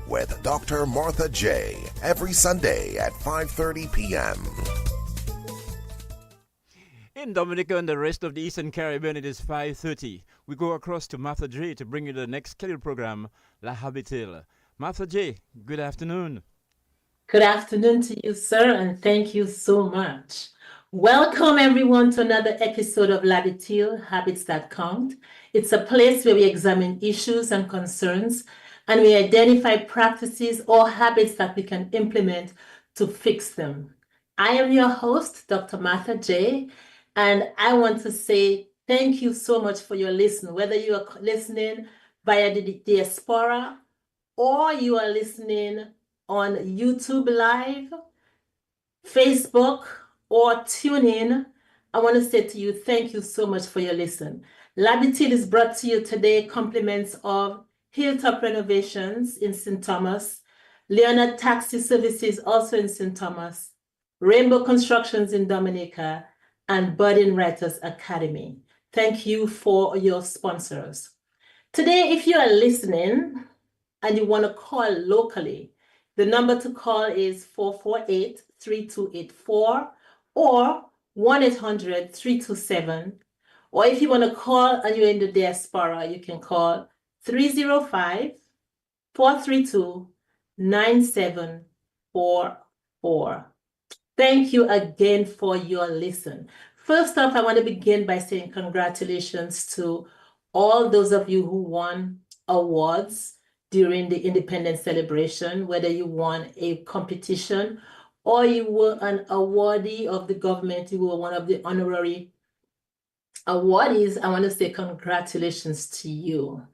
With Dr. Martha J. every Sunday at 5:30 p.m. In Dominica and the rest of the Eastern Caribbean, it is 5:30. We go across to Martha J to bring you the next scheduled program, La Habitille. Martha J, good afternoon. Good afternoon to you, sir, and thank you so much. Welcome, everyone, to another episode of La Habitille, Habits That Count. It's a place where we examine issues and concerns, and we identify practices or habits that we can implement to fix them. I am your host, Dr. Martha J., and I want to say thank you so much for your listen, whether you are listening via the diaspora or you are listening on YouTube Live, Facebook, or TuneIn. I want to say to you, thank you so much for your listen. La Habitille is brought to you today compliments of Hilltop Renovations in St. Thomas, Leonard Taxi Services also in St. Thomas, Rainbow Constructions in Dominica, and Budding Writers Academy. Thank you for your sponsors. Today, if you are listening and you want to call locally, the number to call is 448-3284 or 1-800-327. Or if you want to call and you're in the diaspora, you can call 305-432-9744. Thank you again for your listen. First off, I want to begin by saying congratulations to all those of you who won awards during the Independence celebration, whether you won a competition or you were an awardee of the government, you were one of the honorary awardees. I want to say congratulations to you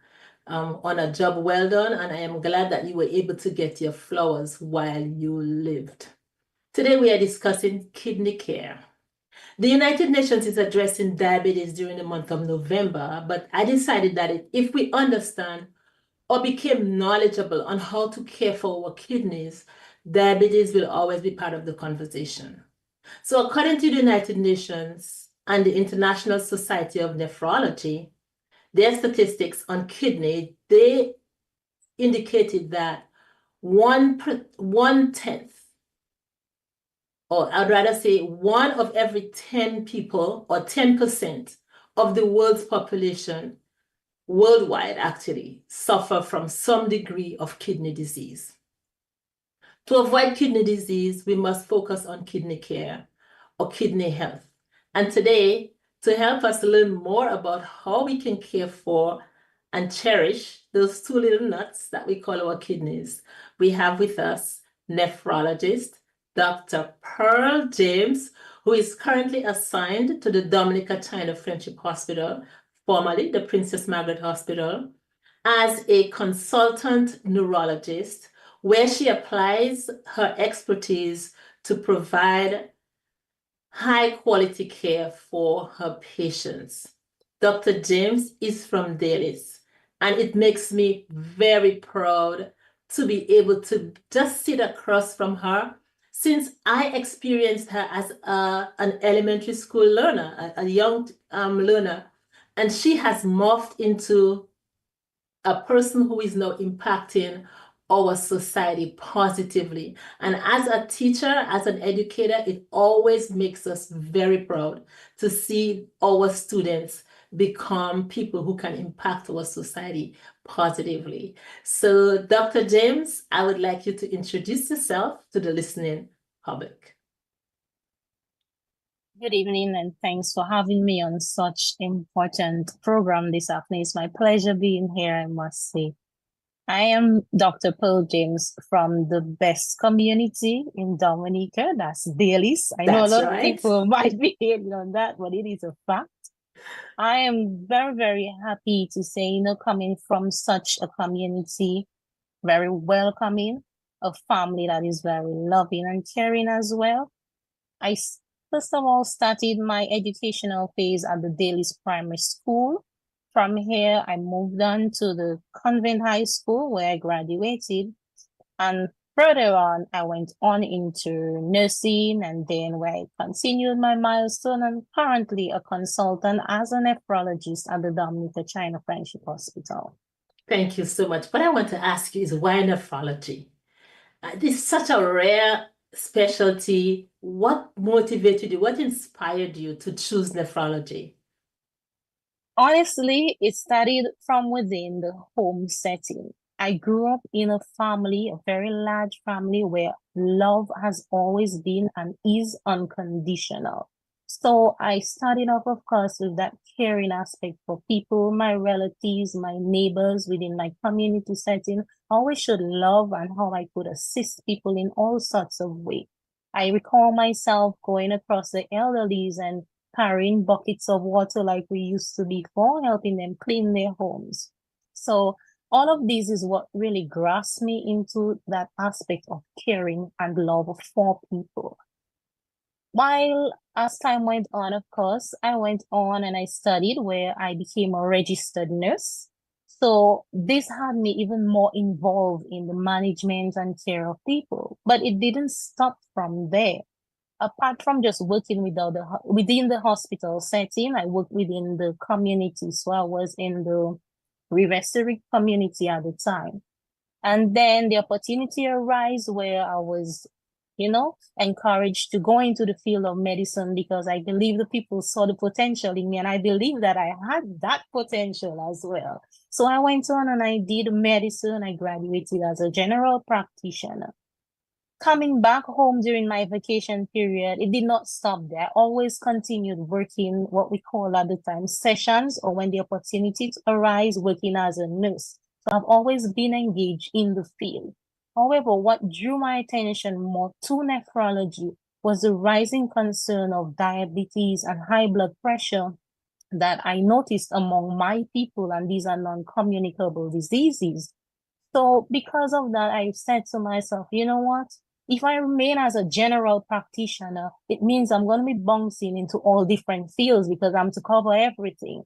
on a job well done, and I am glad that you were able to get your flowers while you lived. Today we are discussing kidney care. The United Nations is addressing diabetes during the month of November, but I decided that if we understand or became knowledgeable on how to care for our kidneys, diabetes will always be part of the conversation. So according to the United Nations and the International Society of Nephrology, their statistics on kidney, they indicated that 1/10, or I'd rather say 1 of every 10 people, or 10% of the world's population worldwide actually suffer from some degree of kidney disease. To avoid kidney disease, we must focus on kidney care or kidney health. And today, to help us learn more about how we can care for and cherish those two little nuts that we call our kidneys, we have with us nephrologist Dr. Pearl James, who is currently assigned to the Dominica China Friendship Hospital, formerly the Princess Margaret Hospital, as a consultant neurologist, where she applies her expertise to provide high-quality care for her patients. Dr. James is from Dallas, and it makes me very proud to be able to just sit across from her, since I experienced her as an elementary school learner, a young learner, and she has morphed into a person who is now impacting our society positively. And as a teacher, as an educator, it always makes us very proud to see our students become people who can impact our society positively. So, Dr. James, I would like you to introduce yourself to the listening public. Good evening, and thanks for having me on such important program this afternoon. It's my pleasure being here, I must say. I am Dr. Pearl James from the best community in Dominica, that's Dallas. I know a lot of people might be hating on that, but it is a fact. I am very, very happy to say, coming from such a community very welcoming, a family that is very loving and caring as well. First of all started my educational phase at the Daly's Primary School. From here, I moved on to the Convent High School where I graduated. And further on, I went on into nursing and then where I continued my milestone and currently a consultant as a nephrologist at the Dominica China Friendship Hospital. Thank you so much. What I want to ask you is why nephrology? This is such a rare specialty. What motivated you? What inspired you to choose nephrology? Honestly, it started from within the home setting. I grew up in a family, a very large family, where love has always been and is unconditional. So I started off, of course, with that caring aspect for people, my relatives, my neighbors within my community setting. I always showed love and how I could assist people in all sorts of ways. I recall myself going across the elderlies and carrying buckets of water like we used to before, helping them clean their homes. So all of this is what really grasped me into that aspect of caring and love for people. While as time went on, of course, I went on and I studied where I became a registered nurse. So this had me even more involved in the management and care of people. But it didn't stop from there. Apart from just working within the hospital setting, I worked within the community. So I was in the Riversary community at the time. And then the opportunity arose where I was, encouraged to go into the field of medicine because I believe the people saw the potential in me and I believe that I had that potential as well. So I went on and I did medicine. I graduated as a general practitioner. Coming back home during my vacation period, it did not stop there. I always continued working what we call at the time sessions, or when the opportunities arise, working as a nurse. So I've always been engaged in the field. However, what drew my attention more to nephrology was the rising concern of diabetes and high blood pressure that I noticed among my people, and these are non-communicable diseases. So because of that, I said to myself, you know what? If I remain as a general practitioner, it means I'm going to be bouncing into all different fields because I'm to cover everything.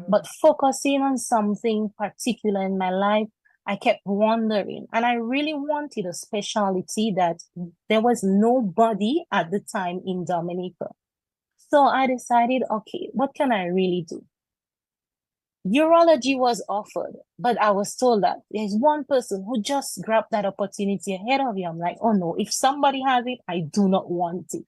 But focusing on something particular in my life, I kept wondering. And I really wanted a specialty that there was nobody at the time in Dominica. So I decided, okay, what can I really do? Urology was offered, but I was told that there's one person who just grabbed that opportunity ahead of you. I'm like, oh no, if somebody has it, I do not want it.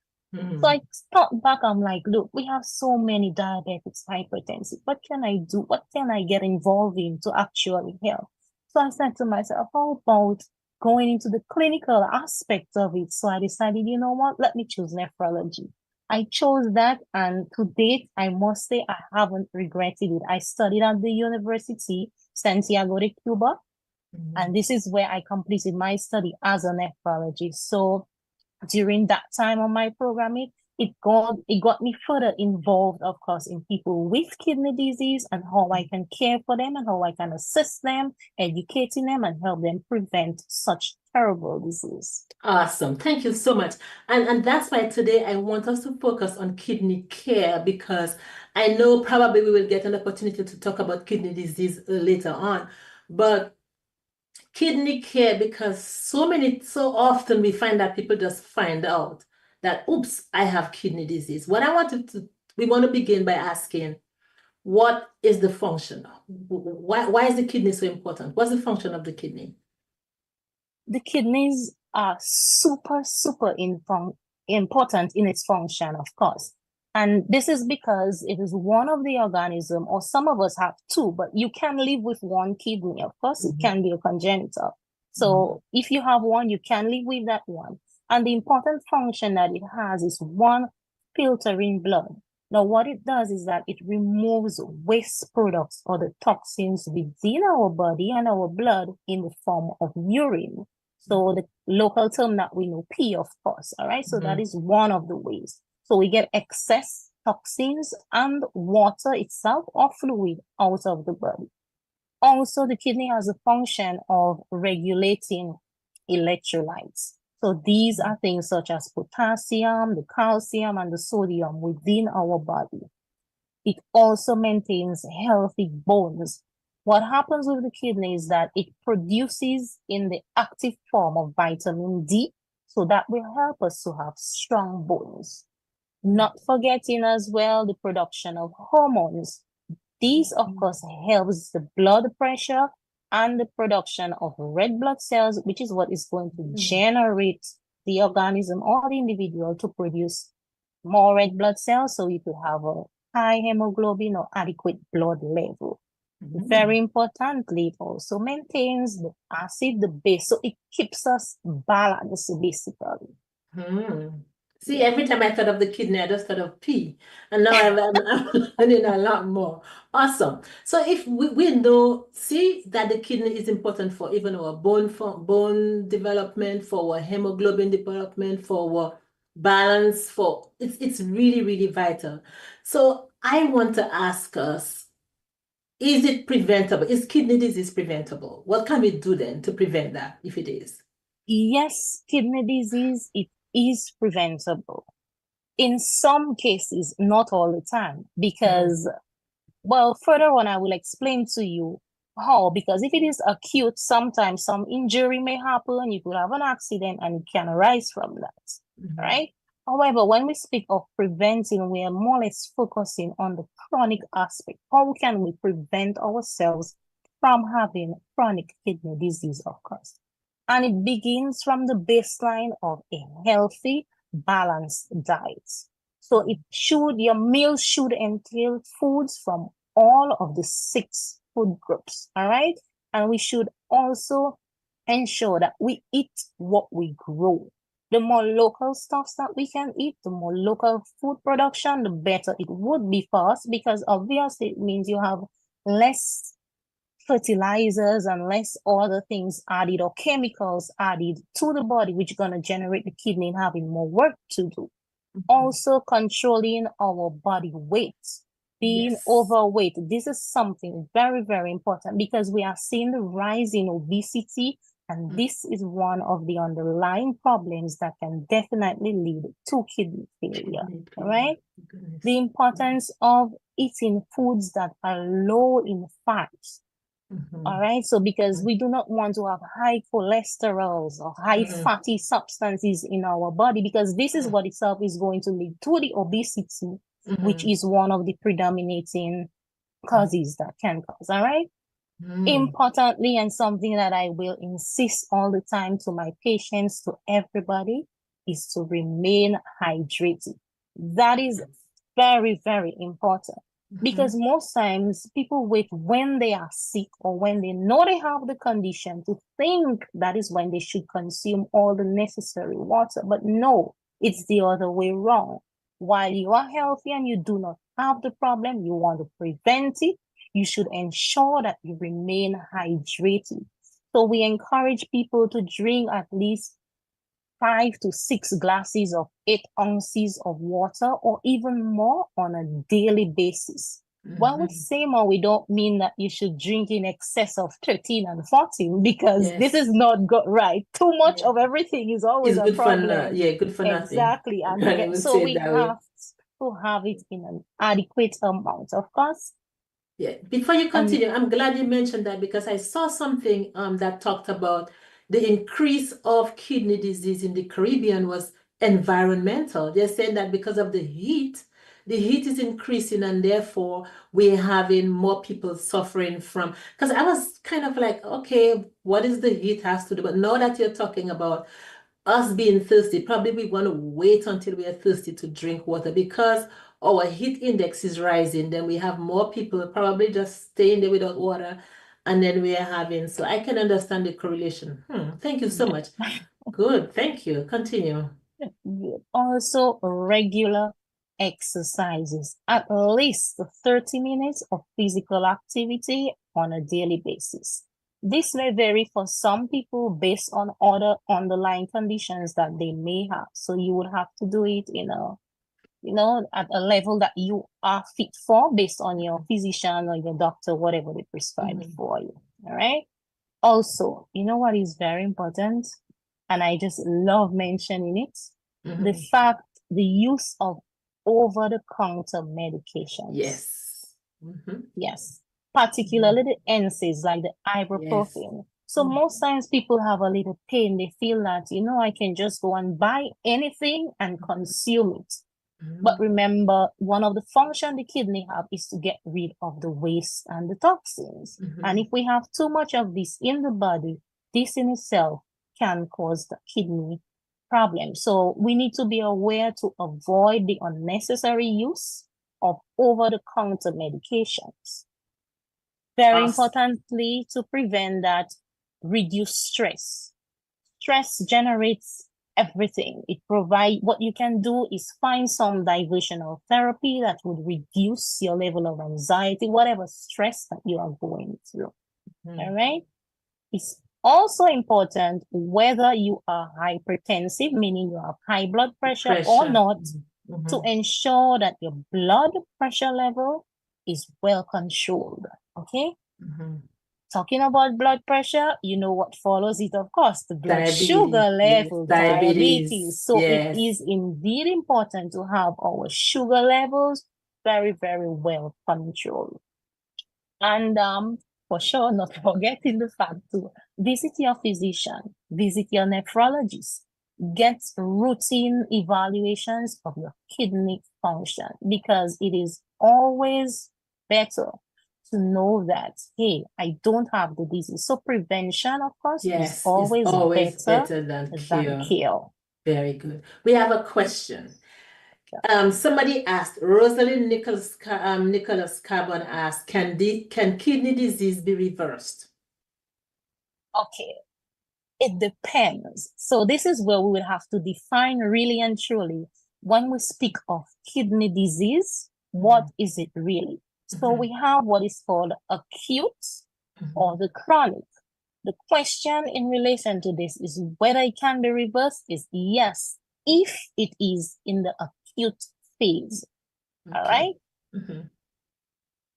So I thought back, I'm like, look, we have so many diabetics, hypertensive. What can I do? What can I get involved in to actually help? So I said to myself, how about going into the clinical aspect of it? So I decided, you know what, let me choose nephrology. I chose that, and to date, I must say I haven't regretted it. I studied at the University Santiago de Cuba, and this is where I completed my study as a nephrologist. So during that time of my programming, it got me further involved, of course, in people with kidney disease and how I can care for them and how I can assist them, educating them and help them prevent such terrible disease. Awesome. Thank you so much. And that's why today I want us to focus on kidney care, because I know probably we will get an opportunity to talk about kidney disease later on. But kidney care, because so often we find that people just find out that, oops, I have kidney disease. We want to begin by asking, what is the function? Why is the kidney so important? What's the function of the kidney? The kidneys are super, super important in its function, of course. And this is because it is one of the organism, or some of us have two, but you can live with one kidney. Of course, it can be a congenital. So if you have one, you can live with that one. And the important function that it has is one, filtering blood. Now, what it does is that it removes waste products or the toxins within our body and our blood in the form of urine. So the local term that we know, pee, of course. All right. So that is one of the ways. So we get excess toxins and water itself or fluid out of the body. Also, the kidney has a function of regulating electrolytes. So these are things such as potassium, the calcium, and the sodium within our body. It also maintains healthy bones. What happens with the kidney is that it produces in the active form of vitamin D, so that will help us to have strong bones. Not forgetting as well the production of hormones. These, of course, helps the blood pressure and the production of red blood cells, which is what is going to generate the organism or the individual to produce more red blood cells, so you could have a high hemoglobin or adequate blood level. Very importantly, it also maintains the acid, the base, so it keeps us balanced, basically. See, every time I thought of the kidney, I just thought of pee. And now I'm learning a lot more. Awesome. So if we know, see that the kidney is important for even our bone development, for our hemoglobin development, for our balance, for it's really, really vital. So I want to ask us, is it preventable? Is kidney disease preventable? What can we do then to prevent that if it is? Yes, kidney disease, it is preventable. In some cases, not all the time, because, well, further on, I will explain to you how, because if it is acute, sometimes some injury may happen, you could have an accident and it can arise from that, right? However, when we speak of preventing, we are more or less focusing on the chronic aspect. How can we prevent ourselves from having chronic kidney disease, of course? And it begins from the baseline of a healthy, balanced diet. So your meals should entail foods from all of the 6 food groups, all right? And we should also ensure that we eat what we grow. The more local stuffs that we can eat, the more local food production, the better it would be for us, because obviously it means you have less fertilizers and less other things added or chemicals added to the body, which are going to generate the kidney having more work to do. Also controlling our body weight, being overweight. This is something very, very important, because we are seeing the rise in obesity, and this is one of the underlying problems that can definitely lead to kidney failure, right? The importance of eating foods that are low in fat. All right, so because we do not want to have high cholesterols or high fatty substances in our body, because this is what itself is going to lead to the obesity, which is one of the predominating causes that can cause. All right. Importantly, and something that I will insist all the time to my patients, to everybody, is to remain hydrated. That is very, very important. Because most times people wait when they are sick or when they know they have the condition to think that is when they should consume all the necessary water. But no, it's the other way around. While you are healthy and you do not have the problem, you want to prevent it, you should ensure that you remain hydrated. So we encourage people to drink at least 5 to 6 glasses of 8 ounces of water, or even more, on a daily basis. When we say more, we don't mean that you should drink in excess of 13 and 14, because this is not right. Too much of everything is always a problem. Good for nothing. Exactly. And so we have to have it in an adequate amount, of course. Yeah. Before you continue, I'm glad you mentioned that, because I saw something that talked about the increase of kidney disease in the Caribbean was environmental. They're saying that because of the heat is increasing, and therefore we're having more people suffering from, because I was kind of like, okay, what is the heat has to do? But now that you're talking about us being thirsty, probably we want to wait until we are thirsty to drink water, because our heat index is rising. Then we have more people probably just staying there without water, and then we are having, so I can understand the correlation. Thank you so much. Good, thank you. Continue. Also, regular exercises, at least 30 minutes of physical activity on a daily basis. This may vary for some people based on other underlying conditions that they may have. So you would have to do it in a at a level that you are fit for based on your physician or your doctor, whatever they prescribe for you. All right. Also, you know what is very important? And I just love mentioning it. The fact, the use of over-the-counter medications. Yes. Yes. Particularly the NSAIDs, like the ibuprofen. So most times people have a little pain. They feel that, I can just go and buy anything and consume it. But remember, one of the functions the kidney have is to get rid of the waste and the toxins. And if we have too much of this in the body, this in itself can cause the kidney problem. So we need to be aware to avoid the unnecessary use of over-the-counter medications. Very importantly, to prevent that, reduce stress. Stress generates everything. What you can do is find some diversional therapy that would reduce your level of anxiety, whatever stress that you are going through. All right. It's also important whether you are hypertensive, meaning you have high blood pressure or not, to ensure that your blood pressure level is well controlled. Okay. Talking about blood pressure, you know what follows it, of course, the blood sugar level, diabetes. So it is indeed important to have our sugar levels very, very well controlled. And for sure, not forgetting the fact to visit your physician, visit your nephrologist, get routine evaluations of your kidney function, because it is always better to know that, hey, I don't have the disease. So prevention, of course, is always better than cure. Very good. We have a question. Somebody asked, Rosalind Nicholas Carbon asked, can kidney disease be reversed? Okay, it depends. So this is where we will have to define really and truly, when we speak of kidney disease, what is it really? So we have what is called acute or the chronic. The question in relation to this is whether it can be reversed is yes, if it is in the acute phase. All right?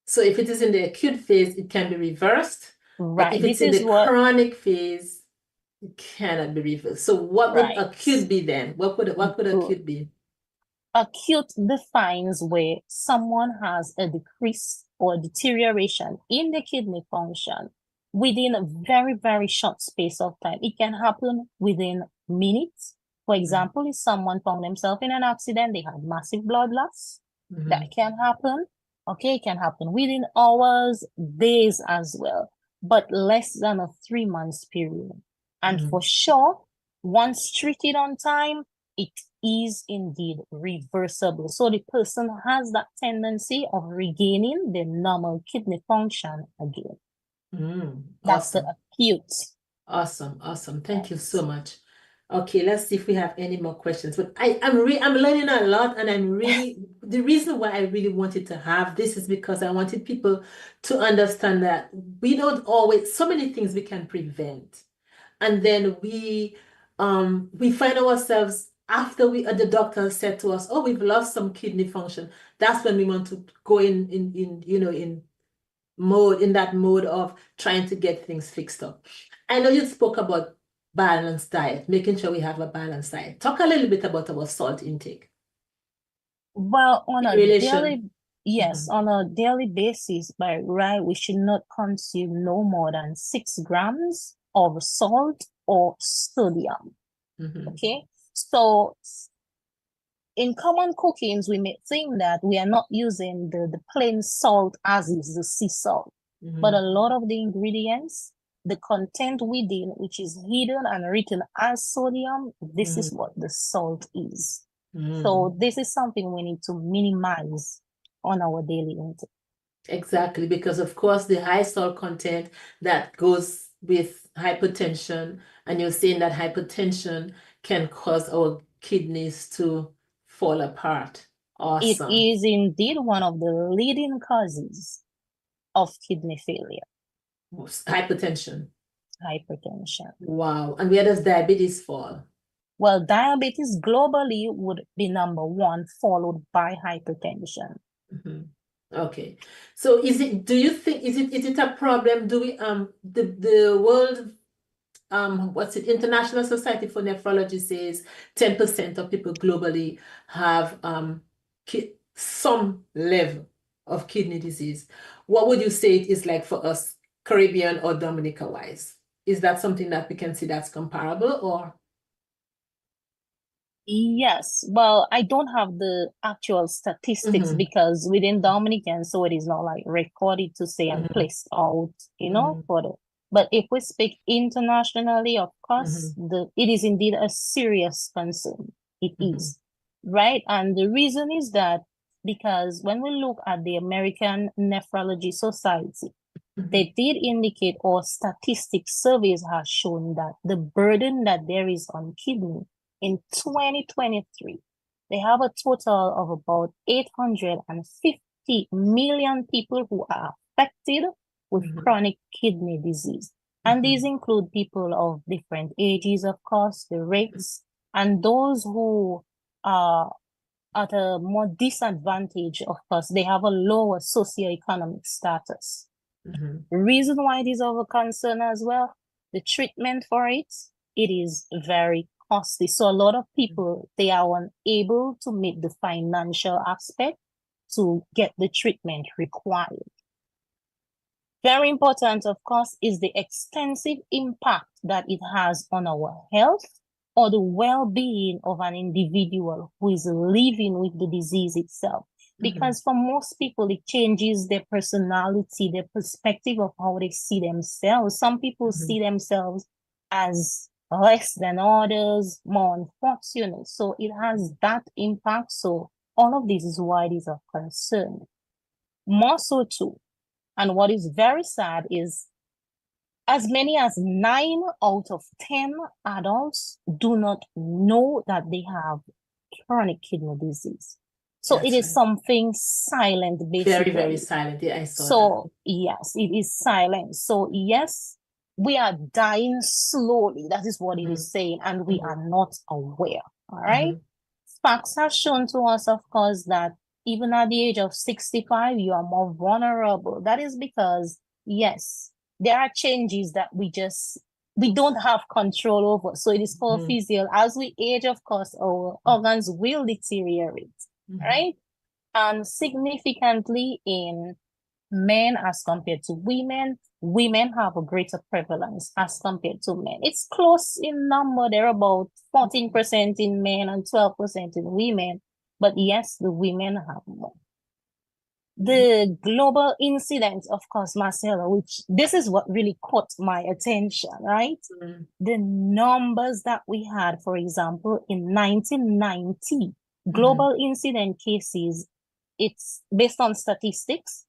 So if it is in the acute phase, it can be reversed. Right. But if it's in the chronic phase, it cannot be reversed. So what would acute be then? What would acute be? Acute defines where someone has a decrease or deterioration in the kidney function within a very, very short space of time. It can happen within minutes. For example, if someone found themselves in an accident, they had massive blood loss, that can happen. Okay, it can happen within hours, days as well, but less than a 3 months period. And for sure, once treated on time, it is indeed reversible. So the person has that tendency of regaining the normal kidney function again. That's the acute. Awesome. Thank you so much. Okay, let's see if we have any more questions. But I'm learning a lot, and the reason why I really wanted to have this is because I wanted people to understand that we don't always, so many things we can prevent. And then we find ourselves after the doctor said to us, oh, we've lost some kidney function. That's when we want to go in that mode of trying to get things fixed up. I know you spoke about balanced diet, making sure we have a balanced diet. Talk a little bit about our salt intake. Well, on a daily basis, by right, we should not consume no more than 6 grams of salt or sodium. Okay, so in common cookings, we may think that we are not using the plain salt as is the sea salt, but a lot of the ingredients, the content within, which is hidden and written as sodium, this is what the salt is. So this is something we need to minimize on our daily intake. Exactly, because of course the high salt content that goes with hypertension, and you're saying that hypertension can cause our kidneys to fall apart. Awesome. It is indeed one of the leading causes of kidney failure. Hypertension. Hypertension. Wow. And where does diabetes fall? Well, diabetes globally would be number one, followed by hypertension. Okay. So do you think, is it a problem? Do we, the world, International Society for Nephrology says 10% of people globally have some level of kidney disease. What would you say it is like for us, Caribbean or Dominica wise? Is that something that we can see that's comparable, or? Yes, well, I don't have the actual statistics because within Dominican, so it is not like recorded to say and placed out, for the. But if we speak internationally, of course, it is indeed a serious concern. It is, right? And the reason is that because when we look at the American Nephrology Society, they did indicate, or statistics surveys have shown that the burden that there is on kidney in 2023, they have a total of about 850 million people who are affected with chronic kidney disease. And these include people of different ages, of course, the rates, and those who are at a more disadvantage, of course, they have a lower socioeconomic status. The reason why it is of a concern as well, the treatment for it is very costly. So a lot of people, they are unable to meet the financial aspect to get the treatment required. Very important, of course, is the extensive impact that it has on our health or the well-being of an individual who is living with the disease itself. Because for most people, it changes their personality, their perspective of how they see themselves. Some people see themselves as less than others, more unfortunate. So it has that impact. So all of this is why it is of concern. More so too. And what is very sad is as many as 9 out of 10 adults do not know that they have chronic kidney disease. So That's it is right. something silent, basically. Very, very silent. Yeah, I saw that. So yes, it is silent. So yes, we are dying slowly. That is what it is saying, and we are not aware. All right. Facts have shown to us, of course, that even at the age of 65, you are more vulnerable. That is because, yes, there are changes that we don't have control over. So it is called physical. As we age, of course, our organs will deteriorate, right? And significantly in men as compared to women, women have a greater prevalence as compared to men. It's close in number. They're about 14% in men and 12% in women. But yes, the women have more. The global incidence, of course, Marcella, which this is what really caught my attention, right? The numbers that we had, for example, in 1990, global incident cases, it's based on statistics.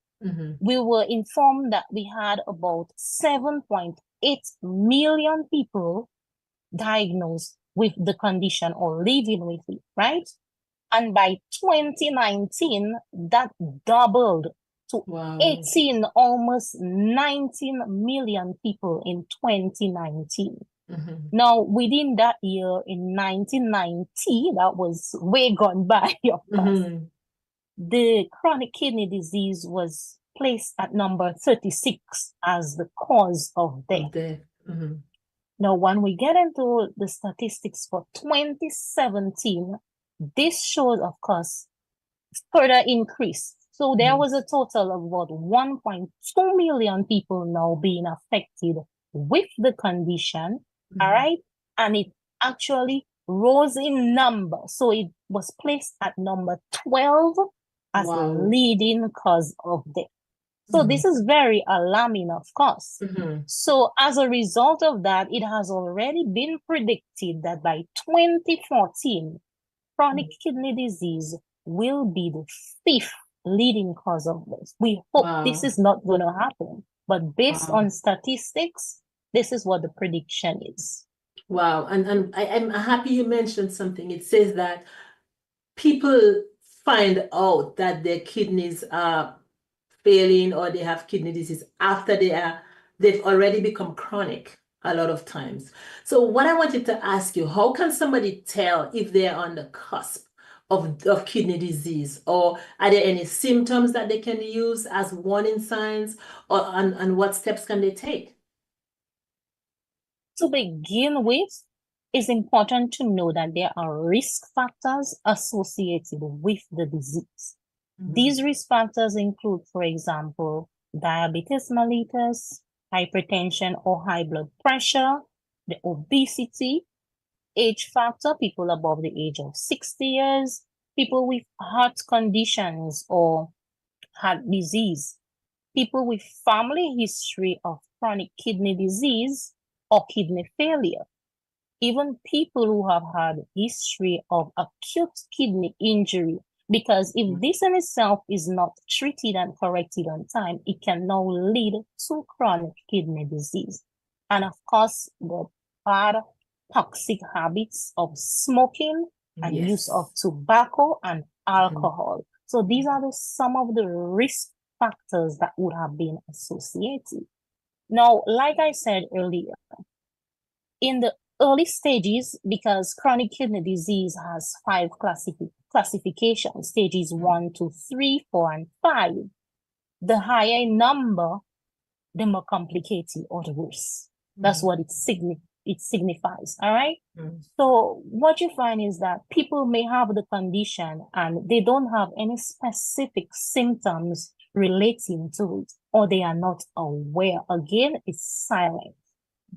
We were informed that we had about 7.8 million people diagnosed with the condition or living with it, right? And by 2019, that doubled to 18, almost 19 million people in 2019. Now, within that year, in 1990, that was way gone by, of course, the chronic kidney disease was placed at number 36 as the cause of death. Now, when we get into the statistics for 2017, this shows, of course, further increase. So there was a total of about 1.2 million people now being affected with the condition, all right? And it actually rose in number. So it was placed at number 12 as the leading cause of death. So this is very alarming, of course. So as a result of that, it has already been predicted that by 2014, chronic kidney disease will be the 5th leading cause of death. We hope this is not going to happen, but based on statistics, this is what the prediction is. Wow, and I'm happy you mentioned something. It says that people find out that their kidneys are failing or they have kidney disease after they've already become chronic. a lot of times. So what I wanted to ask you, how can somebody tell if they're on the cusp of kidney disease, or are there any symptoms that they can use as warning signs, or and what steps can they take? To begin with, it's important to know that there are risk factors associated with the disease. These risk factors include, for example, diabetes mellitus, hypertension or high blood pressure, the obesity, age factor, people above the age of 60 years, people with heart conditions or heart disease, people with family history of chronic kidney disease or kidney failure, even people who have had history of acute kidney injury. Because if this in itself is not treated and corrected on time, it can now lead to chronic kidney disease. And of course, the bad toxic habits of smoking and use of tobacco and alcohol. So these are some of the risk factors that would have been associated. Now, like I said earlier, in the early stages, because chronic kidney disease has 5 classifications, stages 1, 2, 3, 4, and 5. The higher number, the more complicated or the worse. That's what it signifies. All right. So what you find is that people may have the condition and they don't have any specific symptoms relating to it, or they are not aware. Again, it's silent.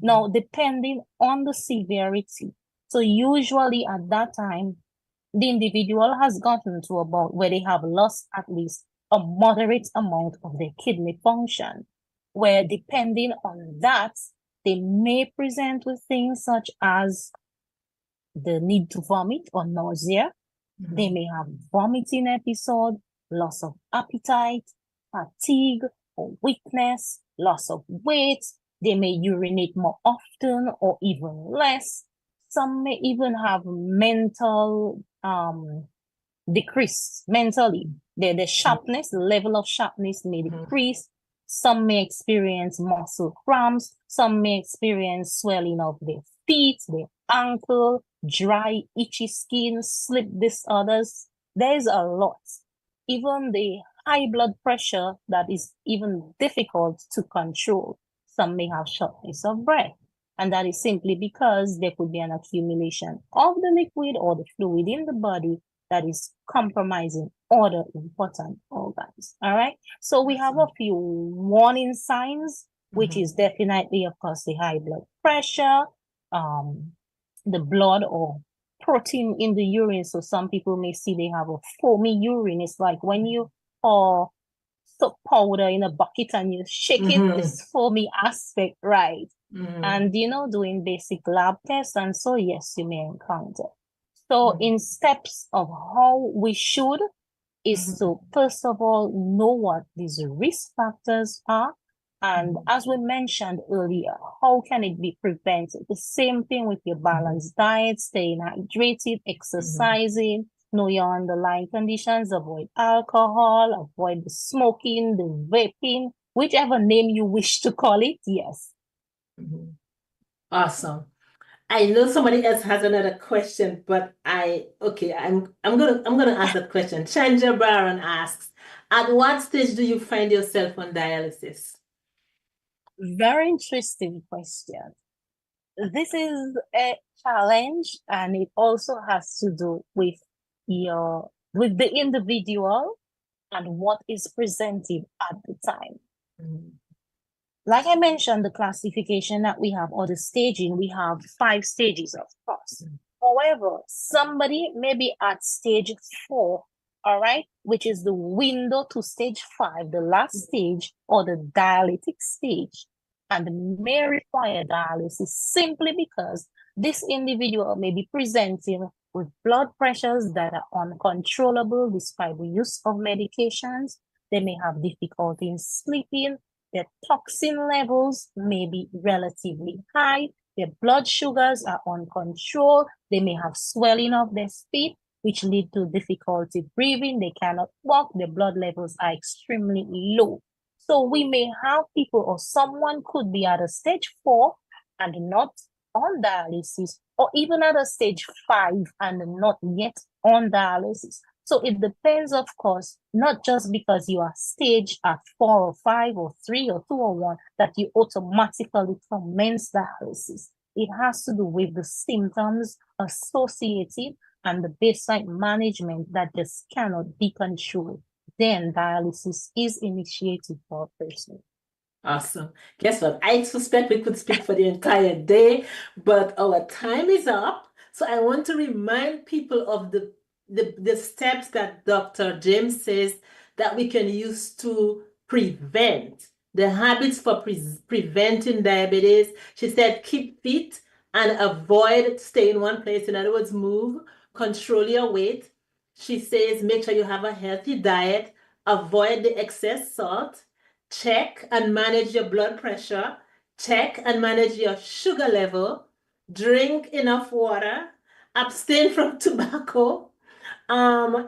Now, depending on the severity, so usually at that time, the individual has gotten to about where they have lost at least a moderate amount of their kidney function, where depending on that, they may present with things such as the need to vomit or nausea. They may have vomiting episode, loss of appetite, fatigue or weakness, loss of weight. They may urinate more often or even less. Some may even have mental decrease mentally. The sharpness, the level of sharpness may decrease. Some may experience muscle cramps. Some may experience swelling of their feet, their ankle, dry, itchy skin, sleep disorders. There's a lot. Even the high blood pressure that is even difficult to control. Some may have shortness of breath. And that is simply because there could be an accumulation of the liquid or the fluid in the body that is compromising other important organs. All right. So we have a few warning signs, which is definitely, of course, the high blood pressure, the blood or protein in the urine. So some people may see they have a foamy urine. It's like when you pour soap powder in a bucket and you shake it, this foamy aspect, right? And, doing basic lab tests. And so, yes, you may encounter. So in steps of how we should is to, first of all, know what these risk factors are. And as we mentioned earlier, how can it be prevented? The same thing with your balanced diet, staying hydrated, exercising, know your underlying conditions, avoid alcohol, avoid the smoking, the vaping, whichever name you wish to call it. Yes. Awesome. I know somebody else has another question, but I'm gonna ask that question. Chandra Baron asks, at what stage do you find yourself on dialysis? Very interesting question. This is a challenge, and it also has to do with the individual and what is presented at the time. Like I mentioned, the classification that we have, or the staging, we have 5 stages, of course. However, somebody may be at stage 4, all right, which is the window to stage 5, the last stage, or the dialytic stage, and may require dialysis simply because this individual may be presenting with blood pressures that are uncontrollable despite the use of medications. They may have difficulty in sleeping. Their toxin levels may be relatively high. Their blood sugars are uncontrolled. They may have swelling of their feet, which lead to difficulty breathing. They cannot walk. Their blood levels are extremely low. So we may have people, or someone could be at a stage 4 and not on dialysis, or even at a stage 5 and not yet on dialysis. So it depends, of course, not just because you are stage at 4 or 5 or 3 or 2 or 1 that you automatically commence dialysis. It has to do with the symptoms associated and the baseline management that just cannot be controlled. Then dialysis is initiated for a person. Awesome. Guess what? I suspect we could speak for the entire day, but our time is up. So I want to remind people of the steps that Dr. James says that we can use to prevent the habits for preventing diabetes. She said, keep fit and avoid stay in one place. In other words, move, control your weight. She says, make sure you have a healthy diet, avoid the excess salt, check and manage your blood pressure, check and manage your sugar level, drink enough water, abstain from tobacco.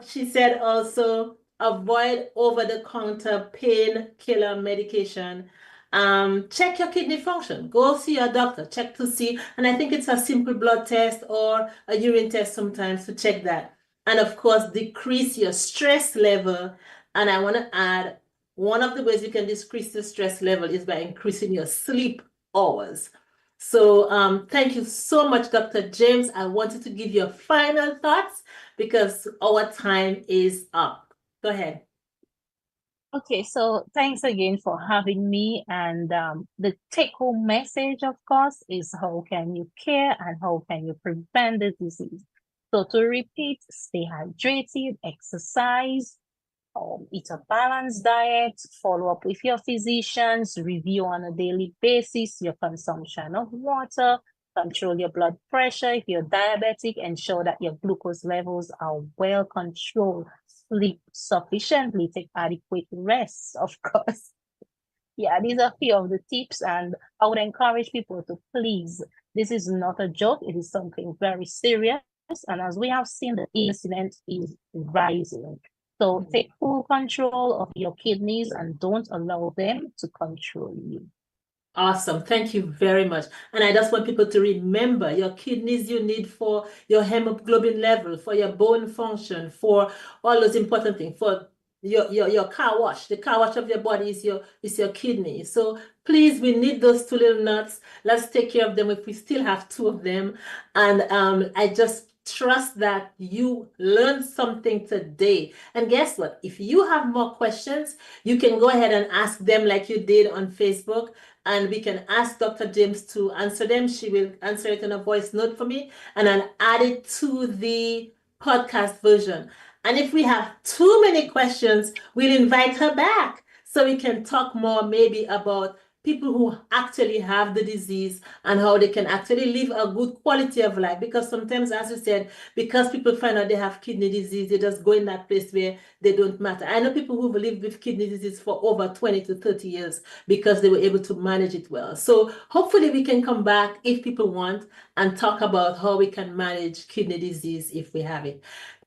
She said also avoid over-the-counter painkiller medication. Check your kidney function. Go see your doctor. Check to see, and I think it's a simple blood test or a urine test sometimes to check that. And of course, decrease your stress level. And I want to add, one of the ways you can decrease the stress level is by increasing your sleep hours. So thank you so much, Dr. James. I wanted to give you final thoughts because our time is up. Go ahead. Okay, so thanks again for having me. And the take-home message, of course, is how can you care and how can you prevent the disease? So to repeat, stay hydrated, exercise, eat a balanced diet, follow up with your physicians, review on a daily basis your consumption of water, control your blood pressure. If you're diabetic, ensure that your glucose levels are well controlled, sleep sufficiently, take adequate rest, of course. Yeah, these are a few of the tips, and I would encourage people to please, this is not a joke, it is something very serious, and as we have seen, the incidence is rising. So take full control of your kidneys and don't allow them to control you. Awesome. Thank you very much. And I just want people to remember your kidneys you need for your hemoglobin level, for your bone function, for all those important things, for your car wash. The car wash of your body is your kidney. So please, we need those two little nuts. Let's take care of them if we still have two of them. And I just trust that you learned something today. And guess what? If you have more questions, you can go ahead and ask them like you did on Facebook, and we can ask Dr. James to answer them. She will answer it in a voice note for me, and then add it to the podcast version. And if we have too many questions, we'll invite her back so we can talk more maybe about people who actually have the disease and how they can actually live a good quality of life. Because sometimes, as you said, because people find out they have kidney disease, they just go in that place where they don't matter. I know people who've lived with kidney disease for over 20 to 30 years because they were able to manage it well. So hopefully we can come back if people want and talk about how we can manage kidney disease if we have it.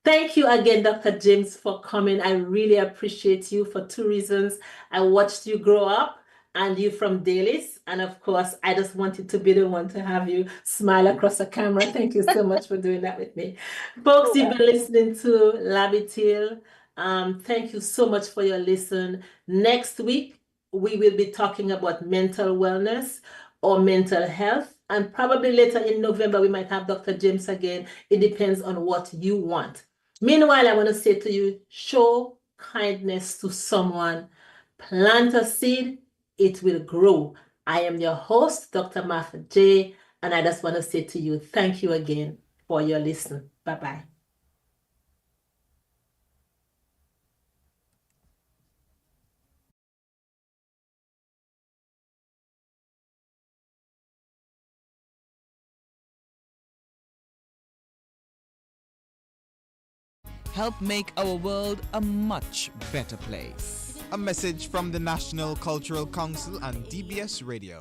Thank you again, Dr. James, for coming. I really appreciate you for two reasons. I watched you grow up, and you from Dailies. And of course, I just wanted to be the one to have you smile across the camera. Thank you so much for doing that with me. Folks, you've been listening to Labitil. Thank you so much for your listen. Next week, we will be talking about mental wellness or mental health. And probably later in November, we might have Dr. James again. It depends on what you want. Meanwhile, I want to say to you, show kindness to someone. Plant a seed, it will grow. I am your host, Dr. Martha J, and I just want to say to you, thank you again for your listen. Bye-bye. Help make our world a much better place. A message from the National Cultural Council and DBS Radio.